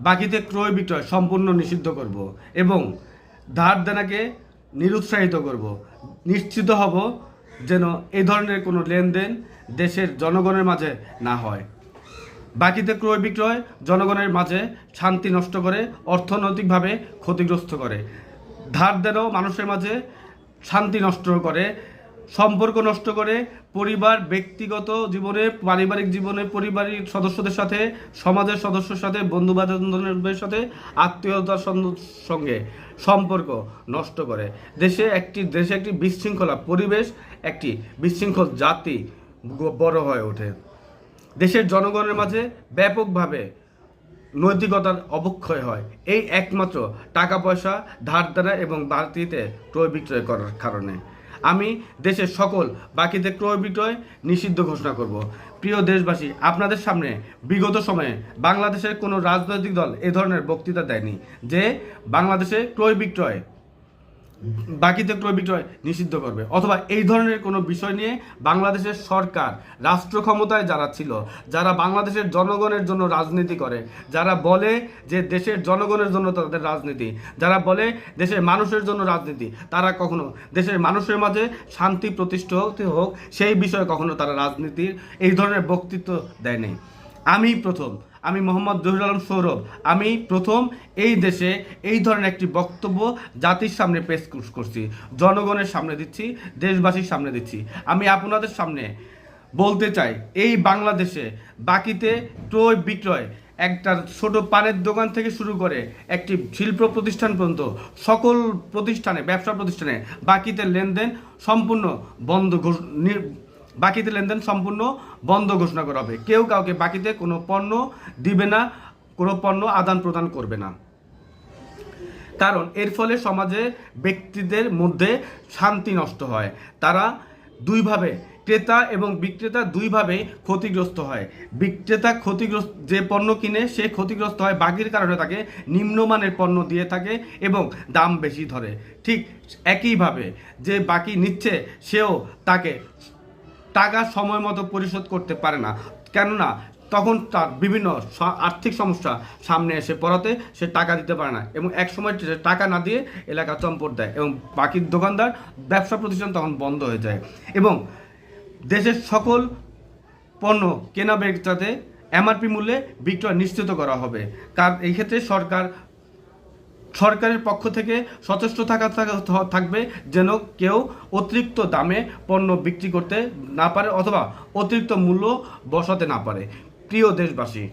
বাকিতে ক্রয় বিক্রয় সম্পূর্ণ নিষিদ্ধ করব এবং ধার দেনাকে নিরুৎসাহিত করব। নিশ্চিত হব যেন এই ধরনের কোনো লেনদেন দেশের জনগণের মাঝে না হয়। বাকিতে ক্রয় বিক্রয় জনগণের মাঝে শান্তি নষ্ট করে, অর্থনৈতিকভাবে ক্ষতিগ্রস্ত করে। ধার দেনাও মানুষের মাঝে শান্তি নষ্ট করে, সম্পর্ক নষ্ট করে, পরিবার, ব্যক্তিগত জীবনে, পারিবারিক জীবনে, পরিবারের সদস্যদের সাথে, সমাজের সদস্যের সাথে, বন্ধু বান্ধবের সাথে, আত্মীয়তার সঙ্গে সম্পর্ক নষ্ট করে। দেশে একটি বিশৃঙ্খলা পরিবেশ, একটি বিশৃঙ্খল জাতি বড় হয়ে ওঠে। দেশের জনগণের মাঝে ব্যাপকভাবে নৈতিকতার অবক্ষয় হয়, এই একমাত্র টাকা পয়সা, ধার দেনা এবং বাড়তিতে ক্রয় বিক্রয় করার কারণে। আমি দেশের সকল বাকিতে ক্রয় বিক্রয় নিষিদ্ধ ঘোষণা করব। প্রিয় দেশবাসী, আপনাদের সামনে বিগত সময়ে বাংলাদেশের কোনো রাজনৈতিক দল এ ধরনের বক্তৃতা দেয়নি যে বাংলাদেশে ক্রয় বিক্রয়, বাকিতে ক্রয় বিক্রয় নিষিদ্ধ করবে, অথবা এই ধরনের কোনো বিষয় নিয়ে বাংলাদেশের সরকার, রাষ্ট্র ক্ষমতায় যারা ছিল, যারা বাংলাদেশের জনগণের জন্য রাজনীতি করে, যারা বলে যে দেশের জনগণের জন্য তাদের রাজনীতি, যারা বলে দেশের মানুষের জন্য রাজনীতি, তারা কখনো দেশের মানুষের মাঝে শান্তি প্রতিষ্ঠিত হোক সেই বিষয়ে কখনো তারা রাজনীতির এই ধরনের বক্তৃত্ব দেয়নি। আমি মোহাম্মদ জহিরুল আলম সৌরভ, আমি প্রথম এই দেশে এই ধরনের একটি বক্তব্য জাতির সামনে পেশ করছি, জনগণের সামনে দিচ্ছি, দেশবাসীর সামনে দিচ্ছি। আমি আপনাদের সামনে বলতে চাই, এই বাংলাদেশে বাকিতে ক্রয় বিক্রয়, একটা ছোট পানের দোকান থেকে শুরু করে একটি শিল্প প্রতিষ্ঠান পর্যন্ত সকল প্রতিষ্ঠানে, ব্যবসা প্রতিষ্ঠানে বাকিতে লেনদেন সম্পূর্ণ বন্ধ ঘোষণা করা হবে। কেউ কাউকে বাকিতে কোনো পণ্য দিবে না, কোনো পণ্য আদান প্রদান করবে না। কারণ এর ফলে সমাজে ব্যক্তিদের মধ্যে শান্তি নষ্ট হয়। তারা দুইভাবে, ক্রেতা এবং বিক্রেতা দুইভাবে ক্ষতিগ্রস্ত হয়। বিক্রেতা যে পণ্য কিনে সে ক্ষতিগ্রস্ত হয়, বাকির কারণে তাকে নিম্নমানের পণ্য দিয়ে থাকে এবং দাম বেশি ধরে। ঠিক একইভাবে যে বাকি নিচ্ছে সেও তাকে টাকা সময় মতো পরিশোধ করতে পারে না, কেননা তখন তার বিভিন্ন আর্থিক সমস্যা সামনে এসে পড়াতে সে টাকা দিতে পারে না এবং এক সময় টাকা না দিয়ে এলাকা চম্পট দেয় এবং বাকির দোকানদার, ব্যবসা প্রতিষ্ঠান তখন বন্ধ হয়ে যায় এবং দেশের সকল পণ্য কেনা বেচাতে এমআরপি মূল্যে বিক্রয় নিশ্চিত করা হবে। কারণ এই ক্ষেত্রে সরকারের পক্ষ থেকে সচেষ্ট থাকবে যেন কেউ অতিরিক্ত দামে পণ্য বিক্রি করতে না পারে অথবা অতিরিক্ত মূল্য বসাতে না পারে। প্রিয় দেশবাসী,